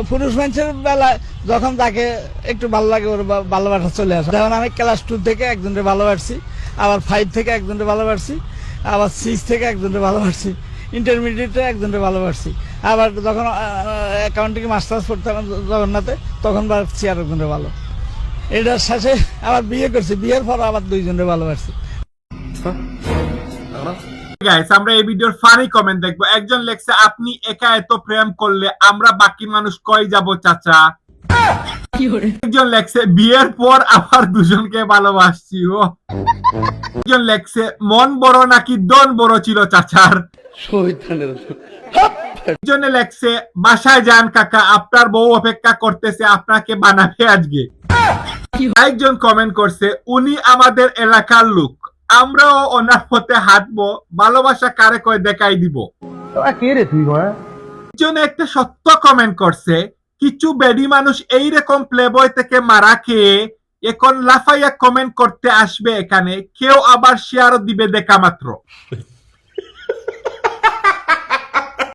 পুরুষ মানুষের বেলায় যখন তাকে একটু ভালো লাগে ওর ভালোবাসা চলে আসে। যেমন আমি ক্লাস 2 থেকে একজনকে ভালোবাসছি, আবার 5 থেকে একজনকে ভালোবাসছি, আবার 6 থেকে একজনকে ভালোবাসছি, ইন্টারমিডিয়েটে একজনকে ভালোবাসছি, আবার যখন অ্যাকাউন্টিং মাস্টার্স পড়তাম জগন্নাথে তখন বাড়ছি আর একজনকে ভালো। এটার শেষে আবার বিয়ে করছি, বিয়ের পর আবার 2 জনকে ভালোবাসছি। গাইস, আমরা এই ভিডিওর ফানি কমেন্ট দেখবো। একজন লেখছে, আপনি একা এত প্রেম করলে আমরা বাকি মানুষ কই যাব চাচা। একজন লেখছে, বিয়ের পর আবার 2 জনকে ভালোবাসছি। ও একজন লেখছে, মন বড় নাকি দন বড় ছিল চাচার। একজনে লেখছে, বাসায় যান কাকা, আপনার বউ অপেক্ষা করতেছে, আপনাকে বানাবে আজকে। একজন কমেন্ট করছে, উনি আমাদের এলাকার লোক, আমরাও ওনার পথে হাঁটবো, ভালোবাসা কারে কয় দেখাই দিব। একজন একটা সত্য কমেন্ট করছে, কিছু বেডি মানুষ এইরকম প্লেবয় থেকে মারা খেয়ে এখন লাফাইয়া কমেন্ট করতে আসবে এখানে, কেউ আবার শেয়ারও দিবে দেখা মাত্র।